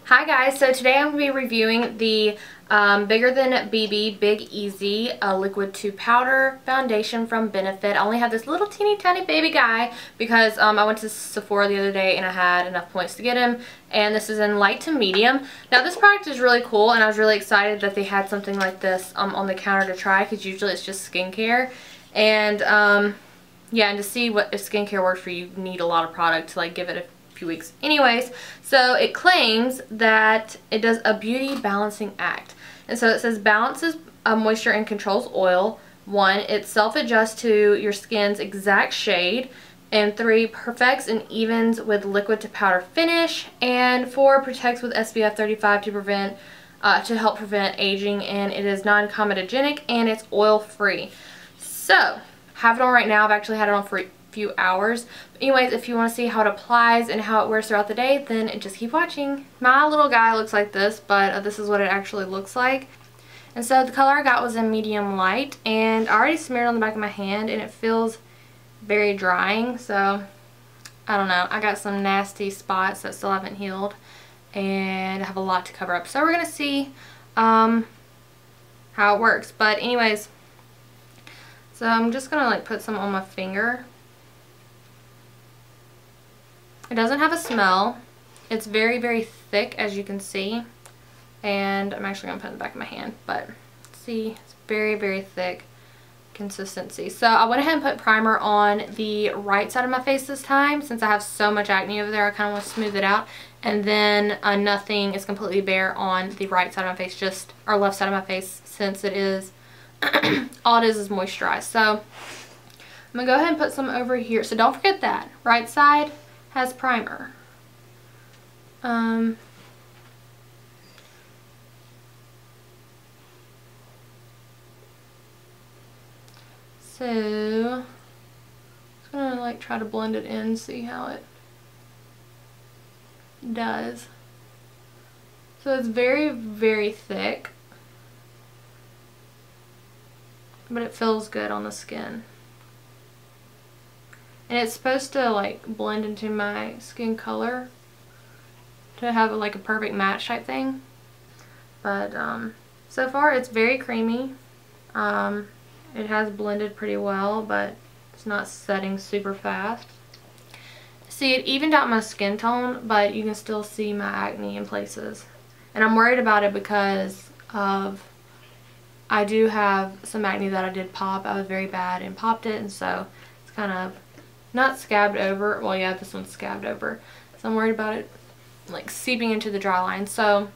Hi guys, so today I'm going to be reviewing the Bigger Than BB Big Easy Liquid to Powder Foundation from Benefit. I only have this little teeny tiny baby guy because I went to Sephora the other day and I had enough points to get him, and this is in light to medium. Now this product is really cool and I was really excited that they had something like this on the counter to try, because usually it's just skincare, and yeah, and to see what if skincare works for you, you need a lot of product to like give it a few weeks. Anyways, so it claims that it does a beauty balancing act, and so it says balances moisture and controls oil. 1, it self-adjusts to your skin's exact shade, and 3, perfects and evens with liquid to powder finish, and 4, protects with SPF 35 to help prevent aging, and it is non-comedogenic and it's oil free. So have it on right now. I've actually had it on for a few hours. But anyways, if you want to see how it applies and how it wears throughout the day, then just keep watching. My little guy looks like this, but this is what it actually looks like. And so the color I got was in medium light, and I already smeared on the back of my hand and it feels very drying, so I don't know. I got some nasty spots that still haven't healed and I have a lot to cover up. So we're going to see how it works. But anyways, so I'm just going to like put some on my finger. It doesn't have a smell. It's very, very thick, as you can see. And I'm actually going to put it in the back of my hand. But see, it's very, very thick consistency. So I went ahead and put primer on the right side of my face this time. Since I have so much acne over there, I kind of want to smooth it out. And then nothing is completely bare on the right side of my face, just or left side of my face, since it is all it is moisturized. So I'm gonna go ahead and put some over here. So don't forget that right side has primer. So I'm just gonna like try to blend it in, see how it does. So it's very, very thick, but it feels good on the skin. And it's supposed to like blend into my skin color to have like a perfect match type thing. But so far it's very creamy. It has blended pretty well, but it's not setting super fast. See, it evened out my skin tone, but you can still see my acne in places. And I'm worried about it because of I do have some acne that I did pop. I was very bad and popped it, and so it's kind of not scabbed over. Well, yeah, this one's scabbed over. So I'm worried about it like seeping into the dry line. So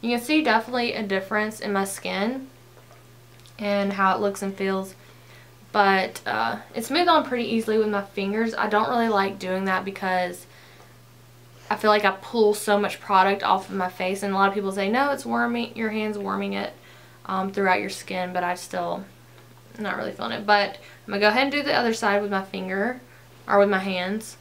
you can see definitely a difference in my skin and how it looks and feels. But it's moved on pretty easily with my fingers. I don't really like doing that because I feel like I pull so much product off of my face, and a lot of people say, no, it's warming, your hand's warming it throughout your skin, but I still not really feeling it. But I'm gonna go ahead and do the other side with my finger, or with my hands.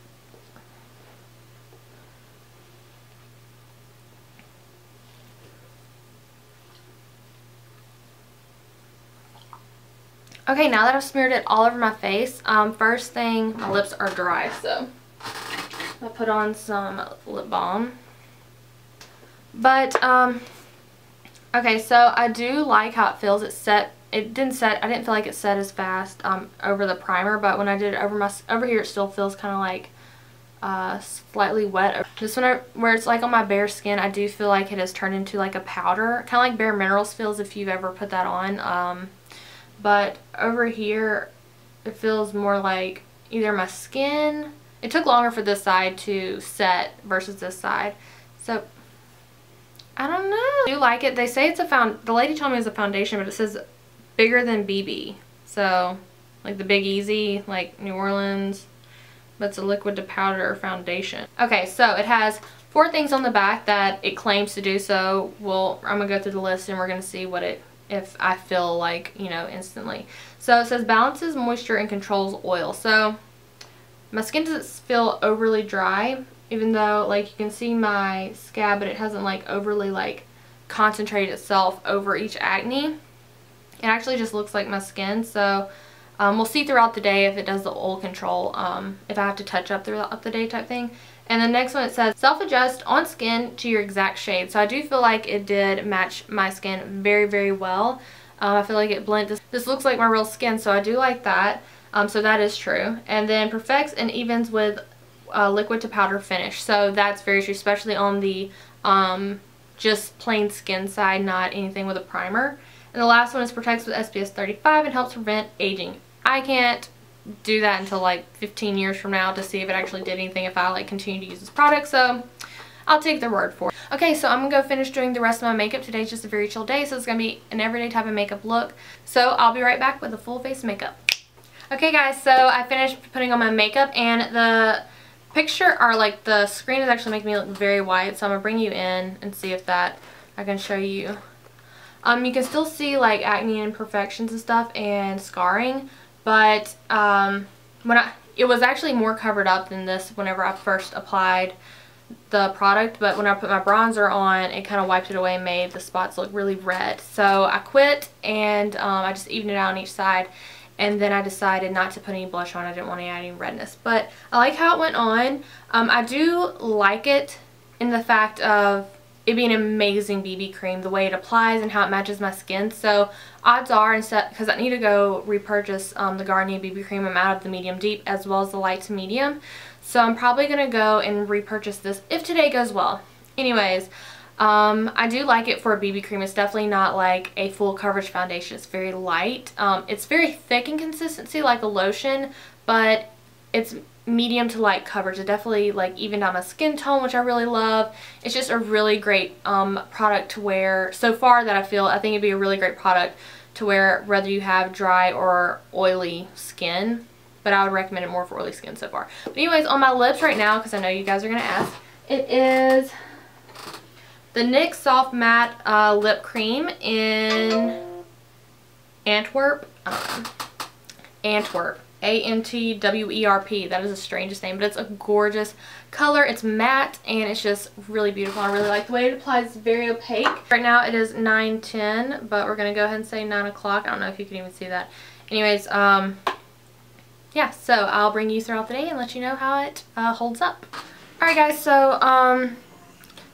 Okay, now that I've smeared it all over my face, first thing, my lips are dry, so I'll put on some lip balm. But okay, so I do like how it feels. I didn't feel like it set as fast over the primer, but when I did it over here, it still feels kind of like slightly wet. This one, where it's like on my bare skin, I do feel like it has turned into like a powder, kind of like Bare Minerals feels if you've ever put that on. But over here, it feels more like either my skin. It took longer for this side to set versus this side, so I don't know. I do like it. They say it's the lady told me it's a foundation, but it says Bigger Than BB. So like the Big Easy, like New Orleans, but it's a liquid to powder foundation. Okay, so it has 4 things on the back that it claims to do. So I'm gonna go through the list and we're gonna see if I feel like, you know, instantly. So it says balances moisture and controls oil. So my skin doesn't feel overly dry, even though like you can see my scab, but it hasn't like overly like concentrated itself over each acne. It actually just looks like my skin. So we'll see throughout the day if it does the oil control, if I have to touch up throughout the day type thing. And the next one, it says self-adjust on skin to your exact shade. So I do feel like it did match my skin very, very well. I feel like it blends. This looks like my real skin, so I do like that. So that is true. And then perfects and evens with liquid to powder finish. So that's very true, especially on the just plain skin side, not anything with a primer. And the last one is protects with SPF 35 and helps prevent aging. I can't do that until like 15 years from now to see if it actually did anything if I like continue to use this product, so I'll take their word for it. Okay, so I'm gonna go finish doing the rest of my makeup. Today's just a very chill day, so it's gonna be an everyday type of makeup look. So I'll be right back with a full face makeup. Okay guys, so I finished putting on my makeup, and the picture, or like the screen, is actually making me look very white, so I'm gonna bring you in and see if that I can show you. You can still see like acne imperfections and stuff and scarring, but it was actually more covered up than this whenever I first applied the product, but when I put my bronzer on, it kind of wiped it away and made the spots look really red. So I quit, and I just evened it out on each side, and then I decided not to put any blush on. I didn't want to add any redness, but I like how it went on. I do like it in the fact of it being an amazing BB cream, the way it applies and how it matches my skin. So odds are, instead, because I need to go repurchase the Garnier BB cream, I'm out of the medium deep as well as the light to medium. So I'm probably going to go and repurchase this if today goes well. Anyways, I do like it for a BB cream. It's definitely not like a full coverage foundation. It's very light. It's very thick in consistency like a lotion, but it's medium to light coverage. It definitely like evened out my skin tone, which I really love. It's just a really great product to wear so far that I think it'd be a really great product to wear whether you have dry or oily skin, but I would recommend it more for oily skin so far. But anyways, on my lips right now, because I know you guys are going to ask, it is the NYX Soft Matte Lip Cream in Antwerp. Antwerp. A-N-T-W-E-R-P. That is the strangest name, but it's a gorgeous color. It's matte, and it's just really beautiful. I really like the way it applies. It's very opaque. Right now it is 9:10, but we're going to go ahead and say 9 o'clock. I don't know if you can even see that. Anyways, yeah, so I'll bring you throughout the day and let you know how it holds up. Alright guys, so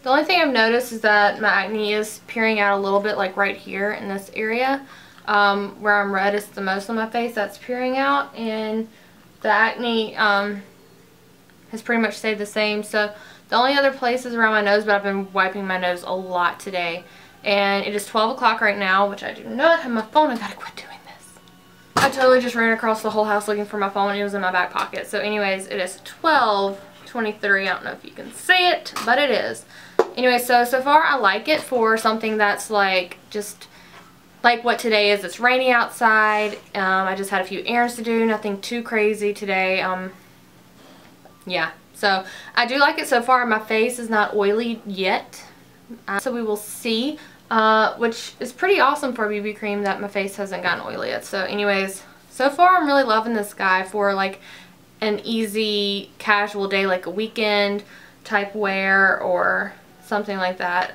the only thing I've noticed is that my acne is peering out a little bit, like right here in this area. Where I'm reddest the most on my face, that's peering out, and the acne has pretty much stayed the same. So the only other place is around my nose, but I've been wiping my nose a lot today. And it is 12 o'clock right now, which I do not have my phone. I gotta quit doing this. I totally just ran across the whole house looking for my phone. It was in my back pocket. So anyways, it is 12:23. I don't know if you can see it, but it is. Anyway, so far I like it for something that's like just like what today is. It's rainy outside. I just had a few errands to do, nothing too crazy today. Yeah, so I do like it so far. My face is not oily yet, so we will see, which is pretty awesome for a BB cream that my face hasn't gotten oily yet. So anyways, so far I'm really loving this guy for like an easy casual day, like a weekend type wear or something like that.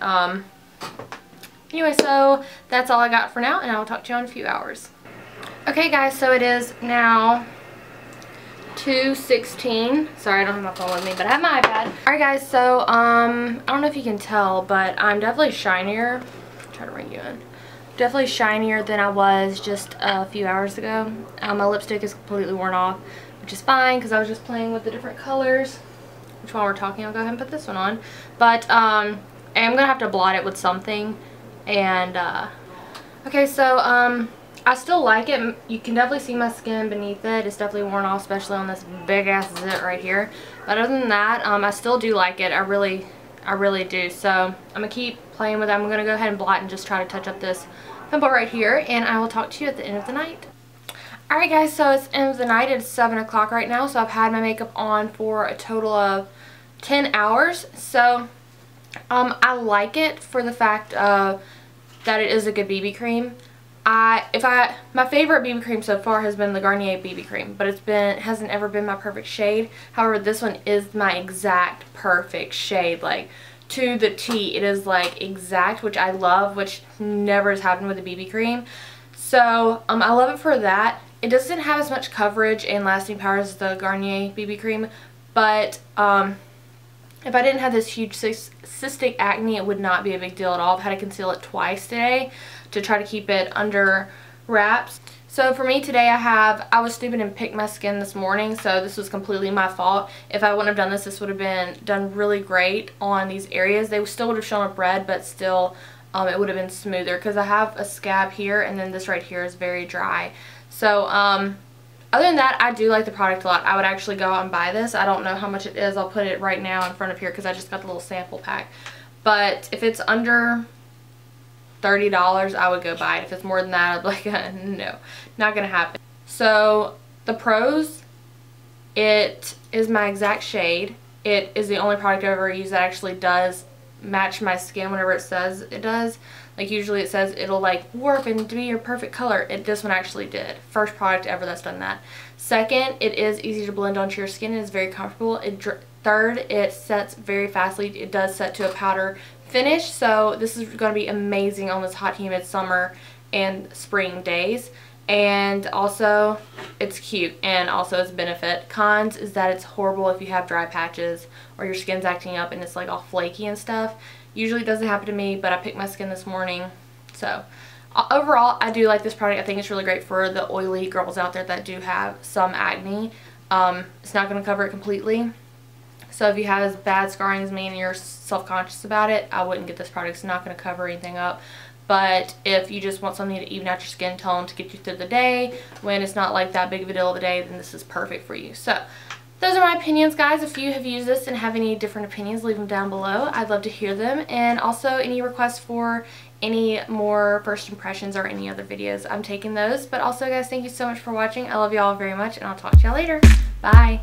Anyway, so that's all I got for now, and I'll talk to you in a few hours. Okay guys, so it is now 2:16. Sorry, I don't have my phone with me, but I have my iPad. Alright guys, so I don't know if you can tell, but I'm definitely shinier. Try to bring you in. Definitely shinier than I was just a few hours ago. My lipstick is completely worn off, which is fine because I was just playing with the different colors. Which, while we're talking, I'll go ahead and put this one on. But I'm gonna have to blot it with something. And okay, so I still like it. You can definitely see my skin beneath it. It's definitely worn off, especially on this big ass zit right here. But other than that, I still do like it. I really do. So I'm gonna keep playing with it. I'm gonna go ahead and blot and just try to touch up this pimple right here, and I will talk to you at the end of the night. Alright guys, so it's the end of the night. It's 7 o'clock right now, so I've had my makeup on for a total of 10 hours. So I like it for the fact of that it is a good BB cream. My favorite BB cream so far has been the Garnier BB cream, but it hasn't ever been my perfect shade. However, this one is my exact perfect shade, like to the T. It is like exact, which I love, which never has happened with a BB cream. So I love it for that. It doesn't have as much coverage and lasting power as the Garnier BB cream, but If I didn't have this huge cystic acne, it would not be a big deal at all. I've had to conceal it twice today to try to keep it under wraps. So for me today, I was stupid and picked my skin this morning, so this was completely my fault. If I wouldn't have done this, this would have been done really great on these areas. They still would have shown up red, but still it would have been smoother because I have a scab here, and then this right here is very dry. So other than that, I do like the product a lot. I would actually go out and buy this. I don't know how much it is. I'll put it right now in front of here because I just got the little sample pack. But if it's under $30, I would go buy it. If it's more than that, I'd be like, no, not going to happen. So the pros, it is my exact shade. It is the only product I've ever used that actually does match my skin whenever it says it does. Like usually it says it'll like warp and be your perfect color. This one actually did. First product ever that's done that. Second, it is easy to blend onto your skin. It is very comfortable. Third, it sets very fastly. It does set to a powder finish, so this is going to be amazing on this hot, humid summer and spring days. And also, it's cute, and also its benefit. Cons is that it's horrible if you have dry patches or your skin's acting up and it's like all flaky and stuff. Usually it doesn't happen to me, but I picked my skin this morning. So overall, I do like this product. I think it's really great for the oily girls out there that do have some acne. It's not going to cover it completely. So if you have as bad scarring as me and you're self-conscious about it, I wouldn't get this product. It's not going to cover anything up. But if you just want something to even out your skin tone to get you through the day, when it's not like that big of a deal of the day, then this is perfect for you. So those are my opinions, guys. If you have used this and have any different opinions, leave them down below. I'd love to hear them. And also any requests for any more first impressions or any other videos, I'm taking those. But also, guys, thank you so much for watching. I love you all very much, and I'll talk to y'all later. Bye.